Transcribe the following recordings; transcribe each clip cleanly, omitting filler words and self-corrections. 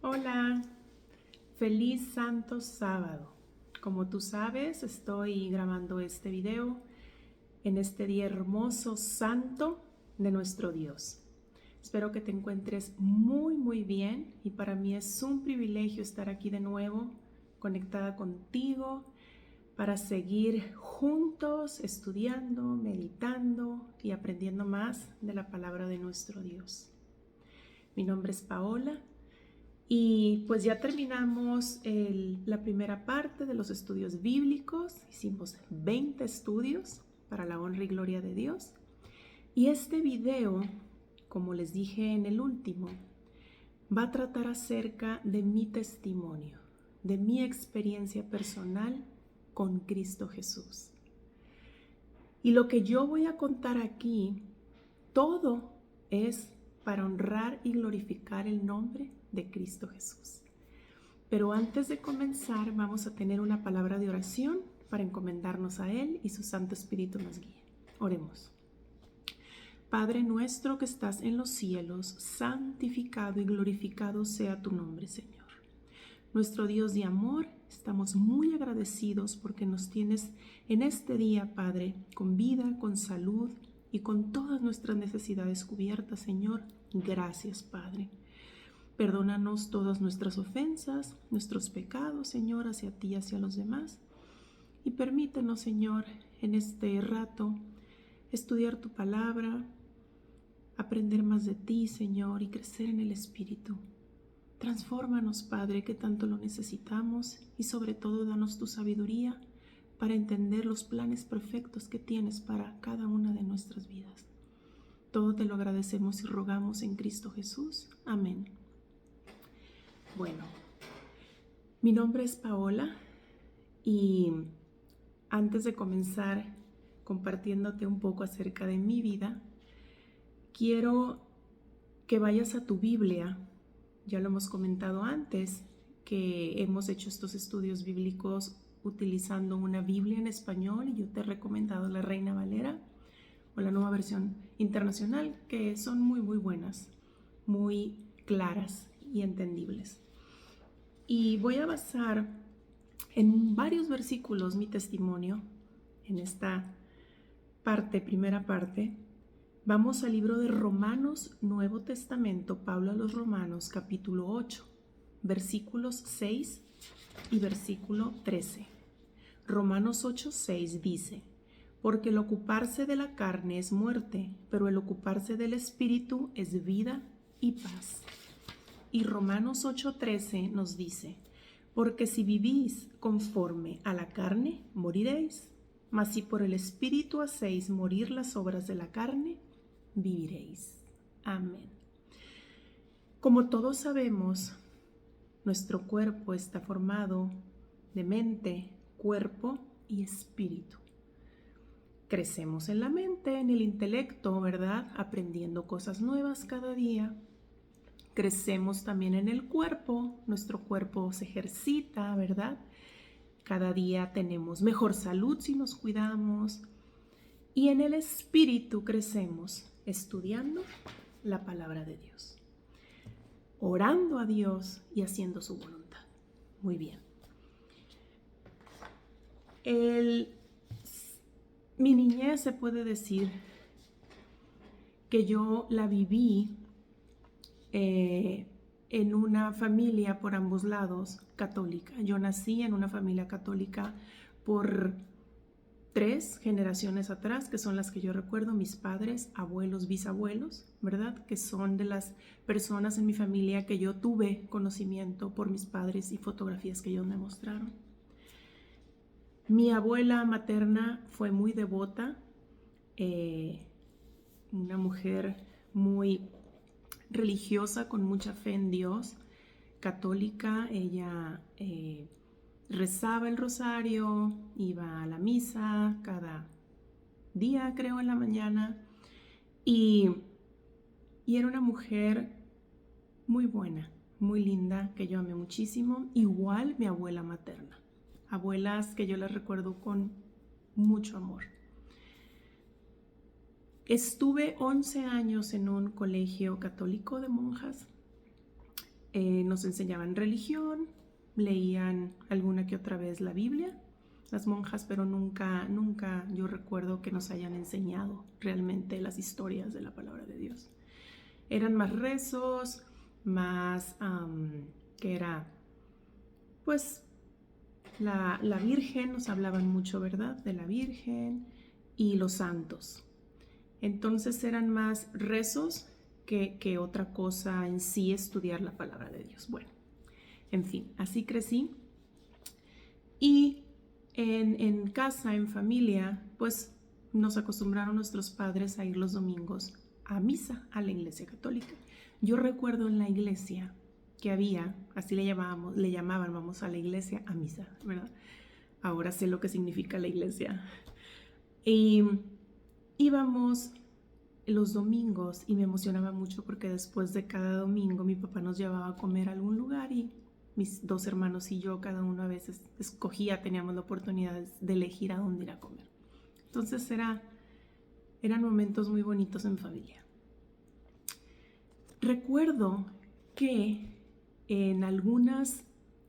Hola, feliz Santo Sábado. Como tú sabes, estoy grabando este video en este día hermoso, santo de nuestro Dios. Espero que te encuentres muy bien y para mí es un privilegio estar aquí de nuevo, conectada contigo, para seguir juntos estudiando, meditando y aprendiendo más de la palabra de nuestro Dios. Mi nombre es Paola. Y pues ya terminamos la primera parte de los estudios bíblicos. Hicimos 20 estudios para la honra y gloria de Dios. Y este video, como les dije en el último, va a tratar acerca de mi testimonio, de mi experiencia personal con Cristo Jesús. Y lo que yo voy a contar aquí, todo es para honrar y glorificar el nombre de Cristo Jesús. Pero antes de comenzar, vamos a tener una palabra de oración para encomendarnos a Él y su Santo Espíritu nos guíe. Oremos. Padre nuestro que estás en los cielos, santificado y glorificado sea tu nombre, Señor. Nuestro Dios de amor, estamos muy agradecidos porque nos tienes en este día, Padre, con vida, con salud y con todas nuestras necesidades cubiertas, Señor. Gracias, Padre. Perdónanos todas nuestras ofensas, nuestros pecados, Señor, hacia ti y hacia los demás. Y permítenos, Señor, en este rato estudiar tu palabra, aprender más de ti, Señor, y crecer en el Espíritu. Transfórmanos, Padre, que tanto lo necesitamos, y sobre todo danos tu sabiduría para entender los planes perfectos que tienes para cada una de nuestras vidas. Todo te lo agradecemos y rogamos en Cristo Jesús. Amén. Bueno, mi nombre es Paola y antes de comenzar compartiéndote un poco acerca de mi vida, quiero que vayas a tu Biblia. Ya lo hemos comentado antes, que hemos hecho estos estudios bíblicos utilizando una Biblia en español y yo te he recomendado la Reina Valera o la Nueva Versión Internacional, que son muy buenas, muy claras y entendibles. Y voy a basar en varios versículos mi testimonio en esta primera parte. Vamos al libro de Romanos, Nuevo Testamento, Pablo a los Romanos, capítulo 8, versículos 6 y versículo 13. Romanos 8:6 dice: porque el ocuparse de la carne es muerte, pero el ocuparse del Espíritu es vida y paz. Y Romanos 8:13 nos dice: porque si vivís conforme a la carne, moriréis, mas si por el Espíritu hacéis morir las obras de la carne, viviréis. Amén. Como todos sabemos, nuestro cuerpo está formado de mente, cuerpo y espíritu. Crecemos en la mente, en el intelecto, ¿verdad? Aprendiendo cosas nuevas cada día. Crecemos también en el cuerpo, nuestro cuerpo se ejercita, ¿verdad? Cada día tenemos mejor salud si nos cuidamos. Y en el espíritu crecemos estudiando la palabra de Dios, orando a Dios y haciendo su voluntad. Muy bien. Mi niñez se puede decir que yo la viví en una familia por ambos lados católica. Yo nací en una familia católica por 3 generaciones atrás, que son las que yo recuerdo, mis padres, abuelos, bisabuelos, ¿verdad? Que son de las personas en mi familia que yo tuve conocimiento por mis padres y fotografías que ellos me mostraron. Mi abuela materna fue muy devota, una mujer muy religiosa, con mucha fe en Dios, católica. Ella rezaba el rosario, iba a la misa cada día, creo, en la mañana, y era una mujer muy buena, muy linda, que yo amé muchísimo. Igual mi abuela materna, abuelas que yo las recuerdo con mucho amor. Estuve 11 años en un colegio católico de monjas. nos enseñaban religión, leían alguna que otra vez la Biblia, las monjas, pero nunca yo recuerdo que nos hayan enseñado realmente las historias de la palabra de Dios. Eran más rezos, más que era, pues, la Virgen, nos hablaban mucho, ¿verdad? De la Virgen y los santos. Entonces eran más rezos que otra cosa en sí, estudiar la palabra de Dios. Bueno, en fin, así crecí. Y en casa, en familia, pues nos acostumbraron nuestros padres a ir los domingos a misa, a la iglesia católica. Yo recuerdo en la iglesia que había, así le llamaban, vamos a la iglesia a misa, ¿verdad? Ahora sé lo que significa la iglesia. Y íbamos los domingos y me emocionaba mucho porque después de cada domingo mi papá nos llevaba a comer a algún lugar y mis dos hermanos y yo, cada uno a veces teníamos la oportunidad de elegir a dónde ir a comer. Entonces eran momentos muy bonitos en familia. Recuerdo que en algunas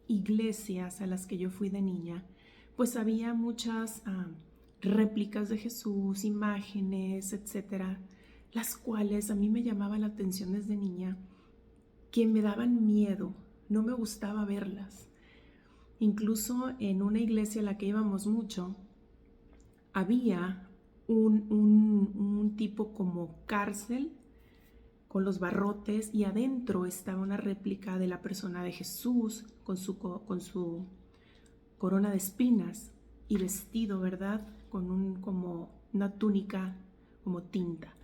iglesias a las que yo fui de niña, pues había muchas réplicas de Jesús, imágenes, etcétera, las cuales a mí me llamaban la atención desde niña, que me daban miedo, no me gustaba verlas. Incluso en una iglesia a la que íbamos mucho, había un tipo como cárcel con los barrotes y adentro estaba una réplica de la persona de Jesús con su corona de espinas y vestido, ¿verdad? Con como una túnica como tinta.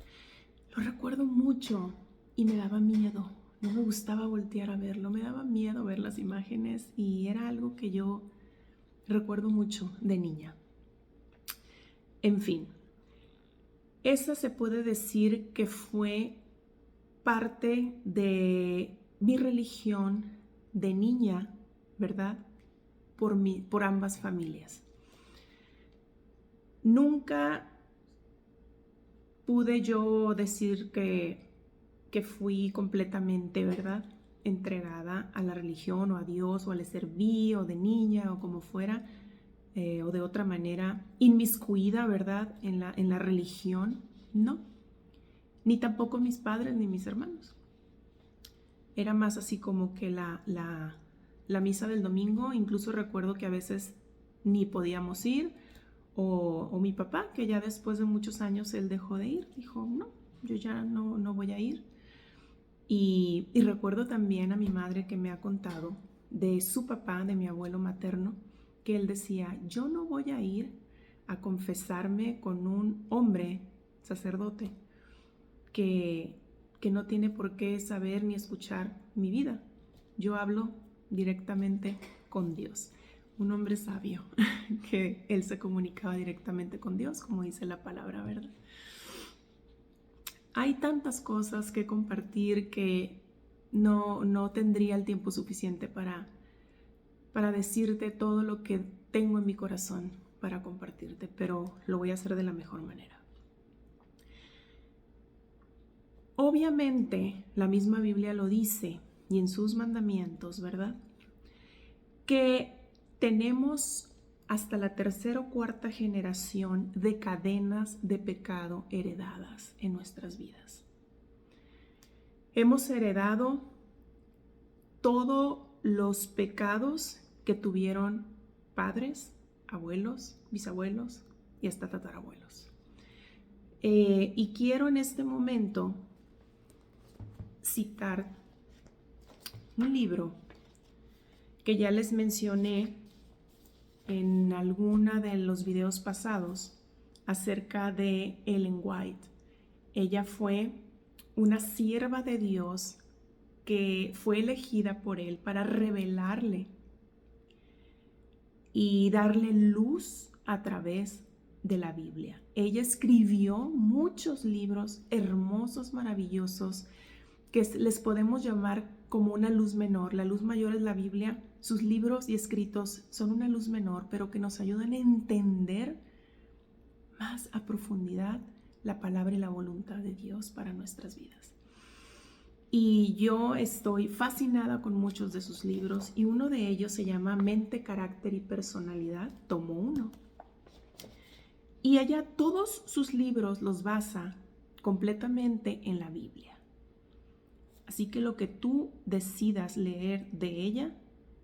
Lo recuerdo mucho y me daba miedo. No me gustaba voltear a verlo, me daba miedo ver las imágenes y era algo que yo recuerdo mucho de niña. En fin, esa se puede decir que fue parte de mi religión de niña, ¿verdad? Por ambas familias. Nunca pude yo decir que fui completamente, ¿verdad?, entregada a la religión o a Dios o le serví o de niña o como fuera, o de otra manera inmiscuida, ¿verdad?, en la religión. No, ni tampoco mis padres ni mis hermanos. Era más así como que la misa del domingo. Incluso recuerdo que a veces ni podíamos ir, o mi papá, que ya después de muchos años él dejó de ir, dijo, no, yo ya no voy a ir. Y recuerdo también a mi madre que me ha contado de su papá, de mi abuelo materno, que él decía, yo no voy a ir a confesarme con un hombre sacerdote que no tiene por qué saber ni escuchar mi vida. Yo hablo directamente con Dios. Un hombre sabio, que él se comunicaba directamente con Dios, como dice la palabra, ¿verdad? Hay tantas cosas que compartir que no tendría el tiempo suficiente para decirte todo lo que tengo en mi corazón para compartirte, pero lo voy a hacer de la mejor manera. Obviamente, la misma Biblia lo dice, y en sus mandamientos, ¿verdad?, que tenemos hasta la tercera o cuarta generación de cadenas de pecado heredadas en nuestras vidas. Hemos heredado todos los pecados que tuvieron padres, abuelos, bisabuelos y hasta tatarabuelos. Y quiero en este momento citar un libro que ya les mencioné en alguna de los videos pasados acerca de Ellen White. Ella fue una sierva de Dios que fue elegida por él para revelarle y darle luz a través de la Biblia. Ella escribió muchos libros hermosos, maravillosos, que les podemos llamar como una luz menor. La luz mayor es la Biblia. Sus libros y escritos son una luz menor, pero que nos ayudan a entender más a profundidad la palabra y la voluntad de Dios para nuestras vidas. Y yo estoy fascinada con muchos de sus libros y uno de ellos se llama Mente, Carácter y Personalidad, tomo 1. Y ella todos sus libros los basa completamente en la Biblia. Así que lo que tú decidas leer de ella,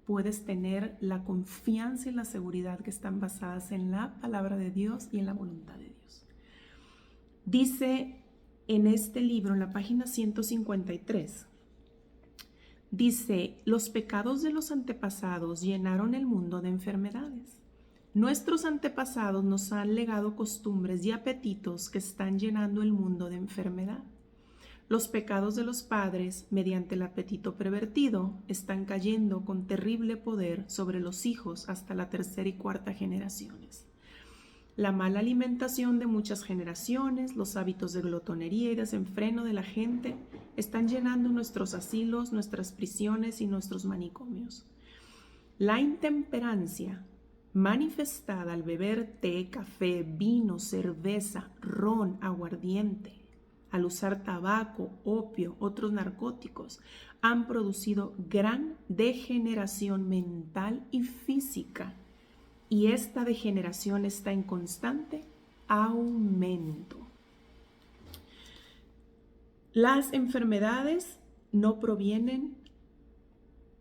puedes tener la confianza y la seguridad que están basadas en la palabra de Dios y en la voluntad de Dios. Dice en este libro, en la página 153, dice: los pecados de los antepasados llenaron el mundo de enfermedades. Nuestros antepasados nos han legado costumbres y apetitos que están llenando el mundo de enfermedad. Los pecados de los padres, mediante el apetito pervertido, están cayendo con terrible poder sobre los hijos hasta la tercera y cuarta generaciones. La mala alimentación de muchas generaciones, los hábitos de glotonería y desenfreno de la gente están llenando nuestros asilos, nuestras prisiones y nuestros manicomios. La intemperancia, manifestada al beber té, café, vino, cerveza, ron, aguardiente, al usar tabaco, opio, otros narcóticos, han producido gran degeneración mental y física. Y esta degeneración está en constante aumento. Las enfermedades no provienen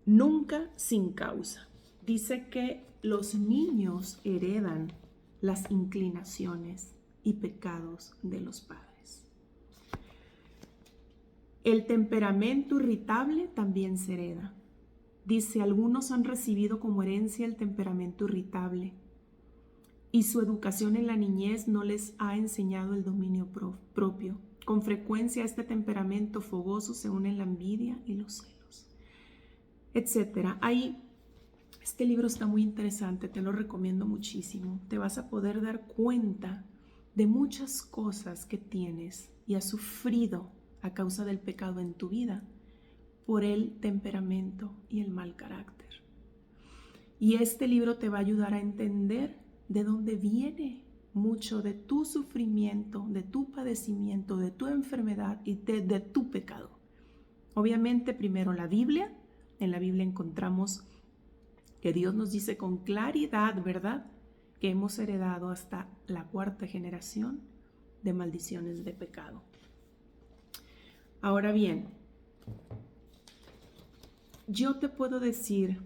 nunca sin causa. Dice que los niños heredan las inclinaciones y pecados de los padres. El temperamento irritable también se hereda. Dice: algunos han recibido como herencia el temperamento irritable y su educación en la niñez no les ha enseñado el dominio propio. Con frecuencia este temperamento fogoso se une en la envidia y los celos, etc. Este libro está muy interesante, te lo recomiendo muchísimo. Te vas a poder dar cuenta de muchas cosas que tienes y has sufrido a causa del pecado en tu vida por el temperamento y el mal carácter. Y este libro te va a ayudar a entender de dónde viene mucho de tu sufrimiento, de tu padecimiento, de tu enfermedad y de tu pecado. Obviamente, primero la Biblia. En la Biblia encontramos que Dios nos dice con claridad, ¿verdad?, que hemos heredado hasta la cuarta generación de maldiciones de pecado. Ahora bien, yo te puedo decir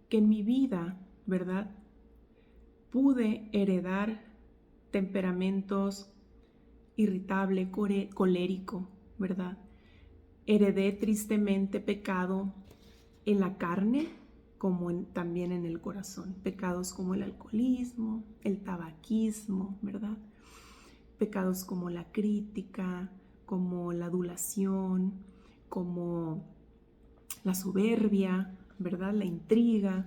que en mi vida, ¿verdad?, pude heredar temperamentos irritable, colérico, ¿verdad? Heredé tristemente pecado en la carne como también en el corazón. Pecados como el alcoholismo, el tabaquismo, ¿verdad? Pecados como la crítica, como la adulación, como la soberbia, ¿verdad? La intriga.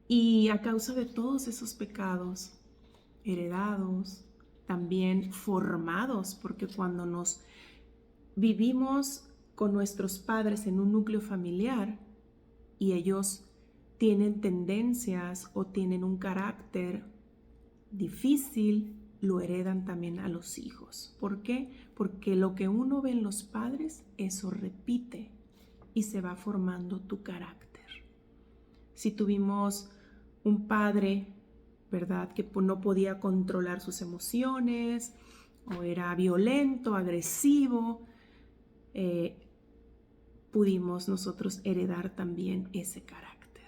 Y a causa de todos esos pecados heredados, también formados, porque cuando nos vivimos con nuestros padres en un núcleo familiar y ellos tienen tendencias o tienen un carácter difícil, lo heredan también a los hijos. ¿Por qué? Porque lo que uno ve en los padres, eso repite y se va formando tu carácter. Si tuvimos un padre, ¿verdad?, que no podía controlar sus emociones o era violento, agresivo, pudimos nosotros heredar también ese carácter,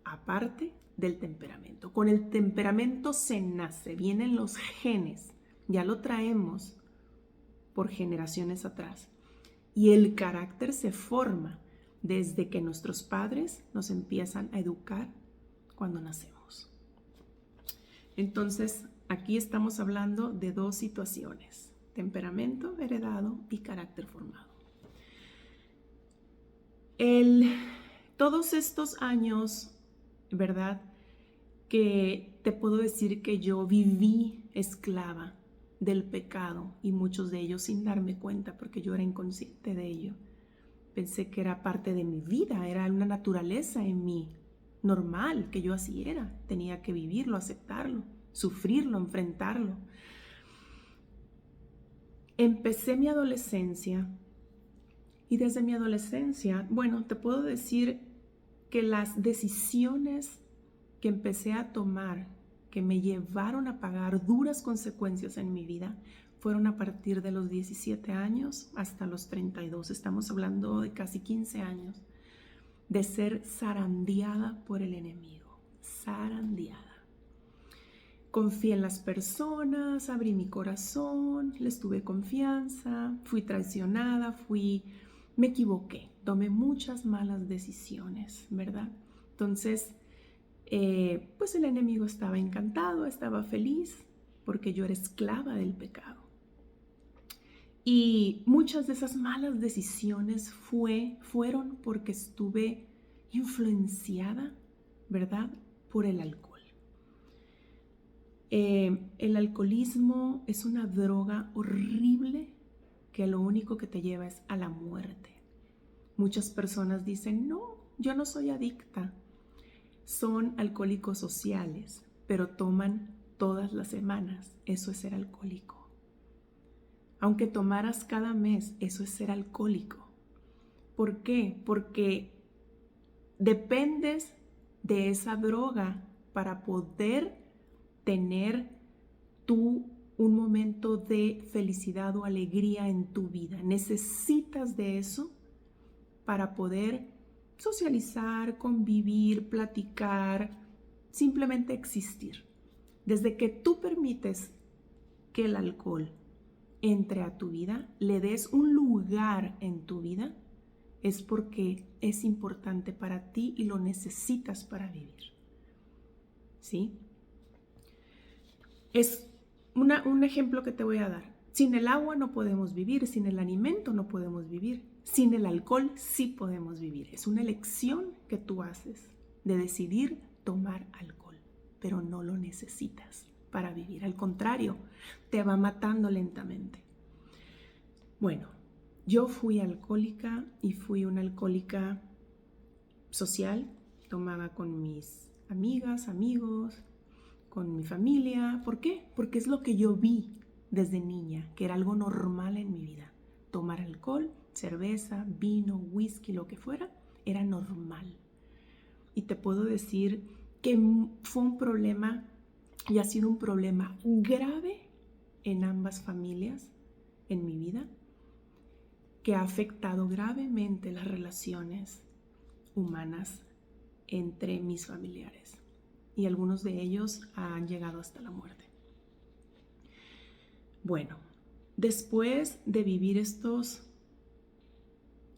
aparte del temperamento. Con el temperamento se nace, vienen los genes, ya lo traemos por generaciones atrás. Y el carácter se forma desde que nuestros padres nos empiezan a educar cuando nacemos. Entonces, aquí estamos hablando de dos situaciones: temperamento heredado y carácter formado. Todos estos años, ¿verdad?, que te puedo decir que yo viví esclava del pecado, y muchos de ellos sin darme cuenta, porque yo era inconsciente de ello. Pensé que era parte de mi vida, era una naturaleza en mí, normal, que yo así era. Tenía que vivirlo, aceptarlo, sufrirlo, enfrentarlo. Empecé mi adolescencia Y desde mi adolescencia, bueno, te puedo decir que las decisiones que empecé a tomar, que me llevaron a pagar duras consecuencias en mi vida, fueron a partir de los 17 años hasta los 32. Estamos hablando de casi 15 años de ser zarandeada por el enemigo. Zarandeada. Confié en las personas, abrí mi corazón, les tuve confianza, fui traicionada, me equivoqué, tomé muchas malas decisiones, ¿verdad? Entonces, pues el enemigo estaba encantado, estaba feliz, porque yo era esclava del pecado. Y muchas de esas malas decisiones fueron porque estuve influenciada, ¿verdad?, por el alcohol. El alcoholismo es una droga horrible que lo único que te lleva es a la muerte. Muchas personas dicen, no, yo no soy adicta. Son alcohólicos sociales, pero toman todas las semanas. Eso es ser alcohólico. Aunque tomaras cada mes, eso es ser alcohólico. ¿Por qué? Porque dependes de esa droga para poder tener tú un momento de felicidad o alegría en tu vida. Necesitas de eso para poder socializar, convivir, platicar, simplemente existir. Desde que tú permites que el alcohol entre a tu vida, le des un lugar en tu vida, es porque es importante para ti y lo necesitas para vivir. ¿Sí? Es un ejemplo que te voy a dar. Sin el agua no podemos vivir, sin el alimento no podemos vivir, sin el alcohol sí podemos vivir. Es una elección que tú haces de decidir tomar alcohol, pero no lo necesitas para vivir. Al contrario, te va matando lentamente. Bueno, yo fui alcohólica y fui una alcohólica social. Tomaba con mis amigas, amigos, con mi familia. ¿Por qué? Porque es lo que yo vi desde niña, que era algo normal en mi vida. Tomar alcohol, cerveza, vino, whisky, lo que fuera, era normal. Y te puedo decir que fue un problema y ha sido un problema grave en ambas familias en mi vida, que ha afectado gravemente las relaciones humanas entre mis familiares. Y algunos de ellos han llegado hasta la muerte. Bueno, después de vivir estos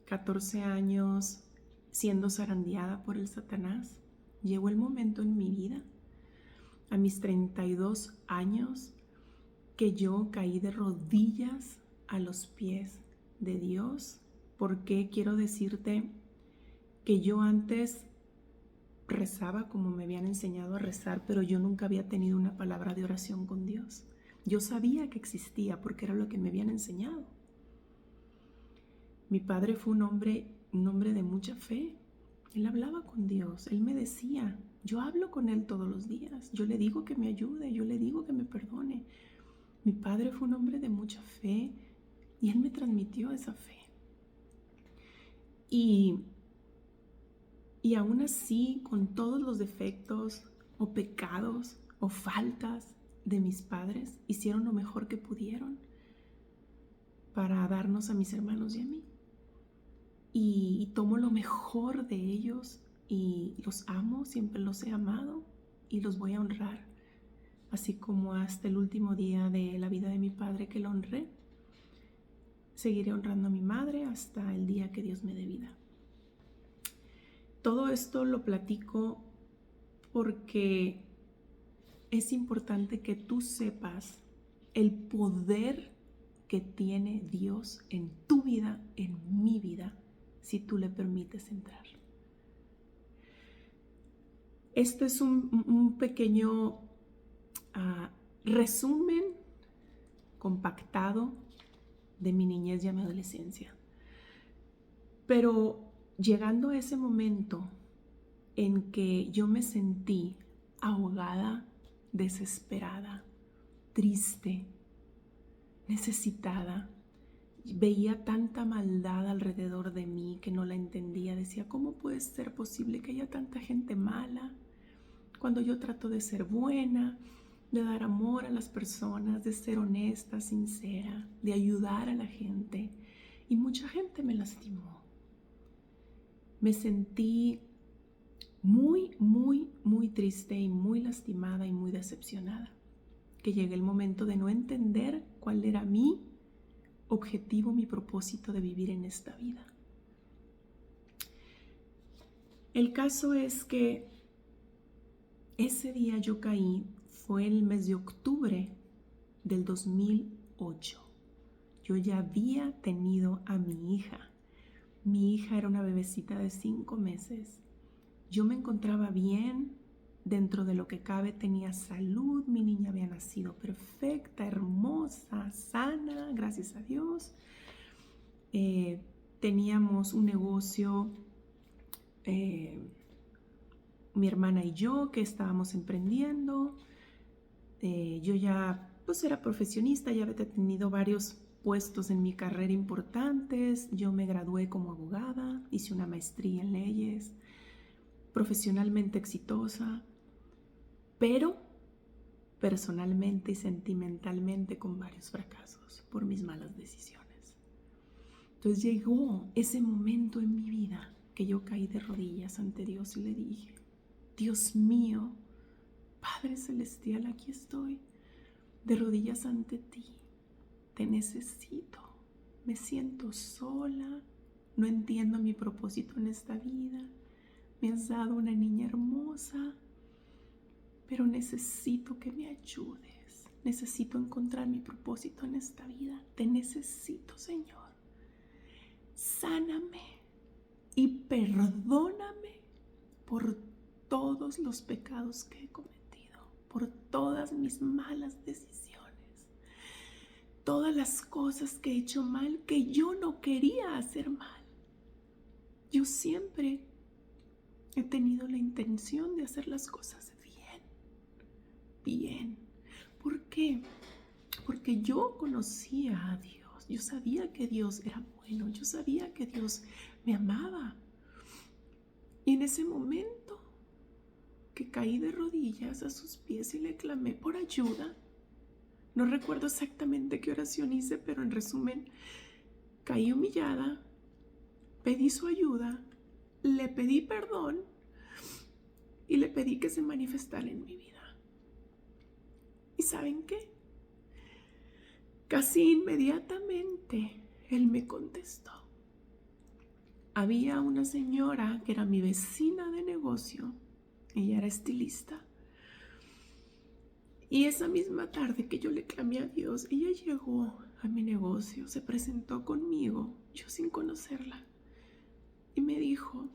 14 años siendo zarandeada por el Satanás, llegó el momento en mi vida, a mis 32 años, que yo caí de rodillas a los pies de Dios, porque quiero decirte que yo antes rezaba como me habían enseñado a rezar, pero yo nunca había tenido una palabra de oración con Dios. Yo sabía que existía porque era lo que me habían enseñado. Mi padre fue un hombre de mucha fe. Él hablaba con Dios, él me decía, yo hablo con él todos los días, yo le digo que me ayude, yo le digo que me perdone. Mi padre fue un hombre de mucha fe y él me transmitió esa fe. Y aún así, con todos los defectos o pecados o faltas de mis padres, hicieron lo mejor que pudieron para darnos a mis hermanos y a mí. Y tomo lo mejor de ellos y los amo, siempre los he amado y los voy a honrar. Así como hasta el último día de la vida de mi padre que lo honré, seguiré honrando a mi madre hasta el día que Dios me dé vida. Todo esto lo platico porque es importante que tú sepas el poder que tiene Dios en tu vida, en mi vida, si tú le permites entrar. Este es un pequeño resumen compactado de mi niñez y mi adolescencia. Pero llegando a ese momento en que yo me sentí ahogada, desesperada, triste, necesitada, Veía tanta maldad alrededor de mí que no la entendía. Decía, ¿cómo puede ser posible que haya tanta gente mala cuando yo trato de ser buena, de dar amor a las personas, de ser honesta, sincera, de ayudar a la gente? Y mucha gente me lastimó. Me sentí muy, muy, muy triste y muy lastimada y muy decepcionada. Que llegue el momento de no entender cuál era mi objetivo, mi propósito de vivir en esta vida. El caso es que ese día yo caí, fue el mes de octubre del 2008. Yo ya había tenido a mi hija. Mi hija era una bebecita de 5 meses. Yo me encontraba bien, dentro de lo que cabe tenía salud, mi niña había nacido perfecta, hermosa, sana, gracias a Dios. Teníamos un negocio, mi hermana y yo, que estábamos emprendiendo. Yo ya pues era profesionista, ya había tenido varios puestos en mi carrera importantes. Yo me gradué como abogada, hice una maestría en leyes, profesionalmente exitosa, pero personalmente y sentimentalmente con varios fracasos por mis malas decisiones. Entonces llegó ese momento en mi vida que yo caí de rodillas ante Dios y le dije, Dios mío, Padre Celestial, aquí estoy, de rodillas ante ti. Te necesito, me siento sola, no entiendo mi propósito en esta vida. Me has dado una niña hermosa, pero necesito que me ayudes. Necesito encontrar mi propósito en esta vida. Te necesito, Señor. Sáname y perdóname por todos los pecados que he cometido, por todas mis malas decisiones, todas las cosas que he hecho mal que yo no quería hacer mal. Yo siempre he tenido la intención de hacer las cosas bien. ¿Por qué? Porque yo conocía a Dios. Yo sabía que Dios era bueno. Yo sabía que Dios me amaba. Y en ese momento que caí de rodillas a sus pies y le clamé por ayuda, no recuerdo exactamente qué oración hice, pero en resumen, caí humillada, pedí su ayuda, le pedí perdón y le pedí que se manifestara en mi vida. ¿Y saben qué? Casi inmediatamente él me contestó. Había una señora que era mi vecina de negocio, ella era estilista, y esa misma tarde que yo le clamé a Dios, ella llegó a mi negocio, se presentó conmigo, yo sin conocerla, y me dijo,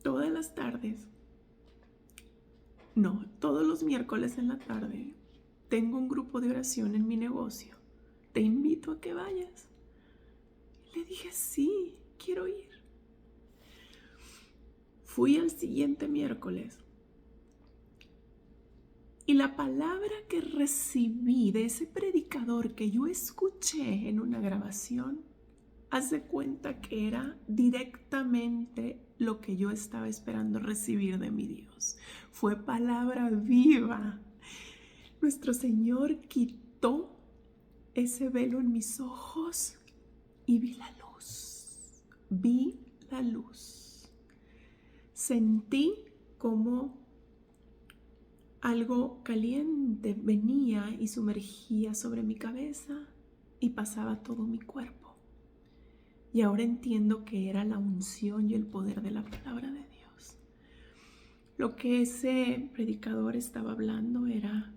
todas las tardes, no, todos los miércoles en la tarde, tengo un grupo de oración en mi negocio, te invito a que vayas. Y le dije, sí, quiero ir. Fui al siguiente miércoles y la palabra que recibí de ese predicador que yo escuché en una grabación, haz de cuenta que era directamente lo que yo estaba esperando recibir de mi Dios. Fue palabra viva. Nuestro Señor quitó ese velo en mis ojos y vi la luz. Vi la luz. Sentí como algo caliente venía y sumergía sobre mi cabeza y pasaba todo mi cuerpo. Y ahora entiendo que era la unción y el poder de la palabra de Dios. Lo que ese predicador estaba hablando era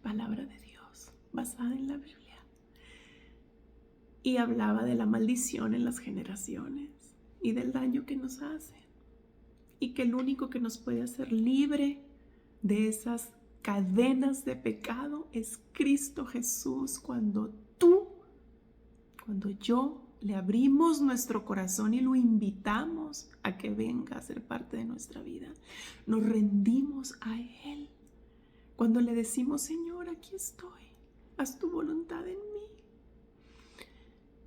palabra de Dios, basada en la Biblia. Y hablaba de la maldición en las generaciones y del daño que nos hace. Y que el único que nos puede hacer libre de esas cadenas de pecado es Cristo Jesús. Cuando yo le abrimos nuestro corazón y lo invitamos a que venga a ser parte de nuestra vida, nos rendimos a Él. Cuando le decimos, Señor, aquí estoy, haz tu voluntad en mí.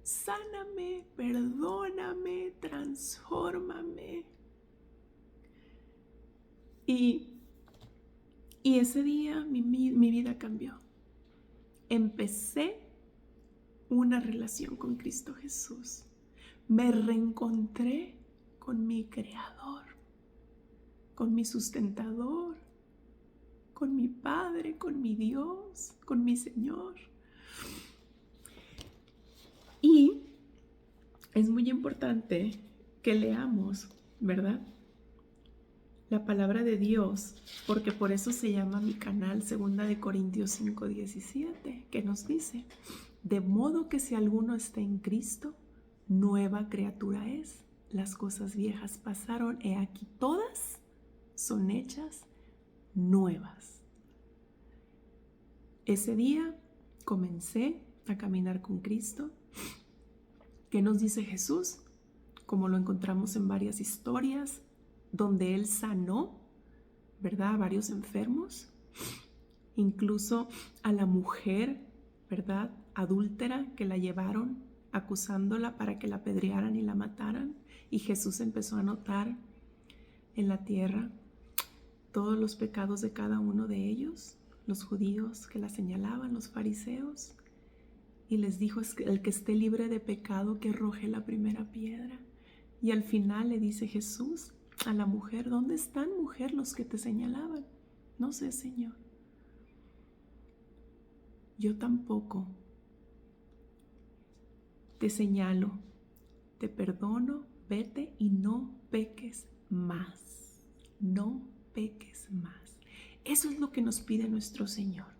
sáname, perdóname, transfórmame. Y ese día mi vida cambió. Empecé una relación con Cristo Jesús. Me reencontré con mi Creador, con mi sustentador, con mi Padre, con mi Dios, con mi Señor. Y es muy importante que leamos, ¿verdad?, la palabra de Dios, porque por eso se llama mi canal 2 Corintios 5:17, que nos dice: de modo que si alguno está en Cristo, nueva criatura es. Las cosas viejas pasaron, he aquí todas son hechas nuevas. Ese día comencé a caminar con Cristo. ¿Qué nos dice Jesús? Como lo encontramos en varias historias, donde Él sanó, ¿verdad?, a varios enfermos, incluso a la mujer, ¿verdad?, adúltera, que la llevaron acusándola para que la apedrearan y la mataran. Y Jesús empezó a notar en la tierra todos los pecados de cada uno de ellos, los judíos que la señalaban, los fariseos, y les dijo: el que esté libre de pecado, que arroje la primera piedra. Y al final le dice Jesús a la mujer: ¿dónde están, mujer, los que te señalaban? No sé, Señor. Yo tampoco. Te señalo, te perdono, vete y no peques más. No peques más. Eso es lo que nos pide nuestro Señor.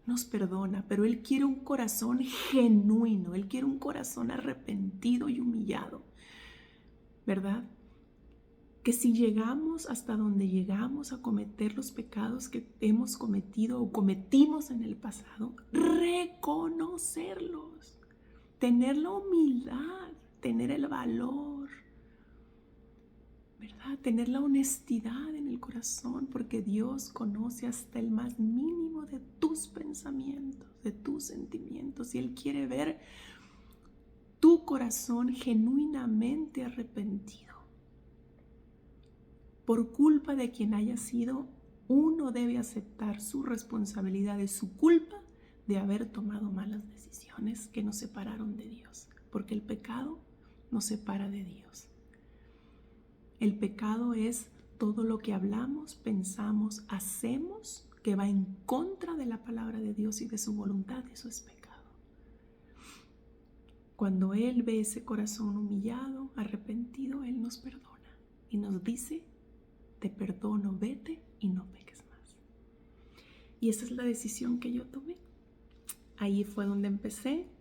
Nos perdona, pero Él quiere un corazón genuino. Él quiere un corazón arrepentido y humillado, ¿verdad? Que si llegamos hasta donde llegamos a cometer los pecados que hemos cometido o cometimos en el pasado, reconocerlos, tener la humildad, tener el valor, ¿verdad? Tener la honestidad en el corazón, porque Dios conoce hasta el más mínimo de tus pensamientos, de tus sentimientos, y Él quiere ver tu corazón genuinamente arrepentido. Por culpa de quien haya sido, uno debe aceptar su responsabilidad de su culpa de haber tomado malas decisiones que nos separaron de Dios, porque el pecado nos separa de Dios. El pecado es todo lo que hablamos, pensamos, hacemos que va en contra de la palabra de Dios y de su voluntad. Eso es pecado. Cuando Él ve ese corazón humillado, arrepentido, Él nos perdona y nos dice: te perdono, vete y no peques más. Y esa es la decisión que yo tomé. Ahí fue donde empecé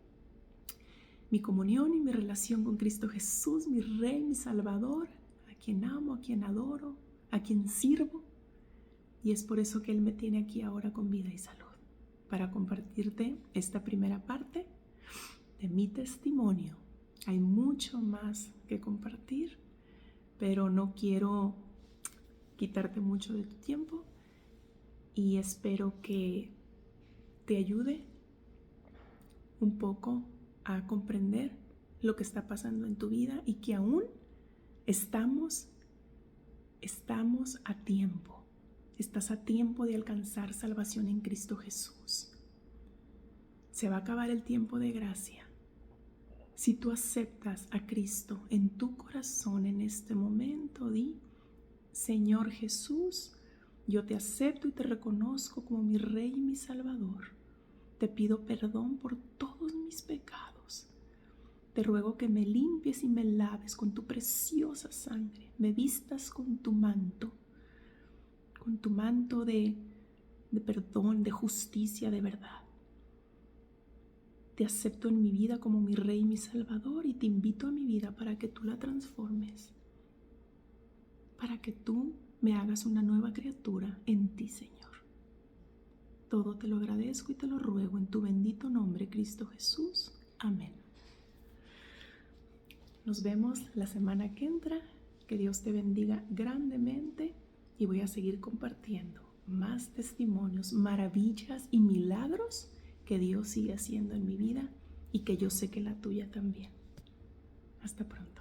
mi comunión y mi relación con Cristo Jesús, mi Rey, mi Salvador, a quien amo, a quien adoro, a quien sirvo. Y es por eso que Él me tiene aquí ahora con vida y salud, para compartirte esta primera parte de mi testimonio. Hay mucho más que compartir, pero no quiero quitarte mucho de tu tiempo, y espero que te ayude un poco a comprender lo que está pasando en tu vida, y que aún estamos a tiempo. Estás a tiempo de alcanzar salvación en Cristo Jesús. Se va a acabar el tiempo de gracia. Si tú aceptas a Cristo en tu corazón en este momento, di: Señor Jesús, yo te acepto y te reconozco como mi Rey y mi Salvador. Te pido perdón por todos mis pecados. Te ruego que me limpies y me laves con tu preciosa sangre. Me vistas con tu manto de perdón, de justicia, de verdad. Te acepto en mi vida como mi Rey y mi Salvador, y te invito a mi vida para que tú la transformes, para que tú me hagas una nueva criatura en ti, Señor. Todo te lo agradezco y te lo ruego en tu bendito nombre, Cristo Jesús. Amén. Nos vemos la semana que entra. Que Dios te bendiga grandemente, y voy a seguir compartiendo más testimonios, maravillas y milagros que Dios sigue haciendo en mi vida, y que yo sé que la tuya también. Hasta pronto.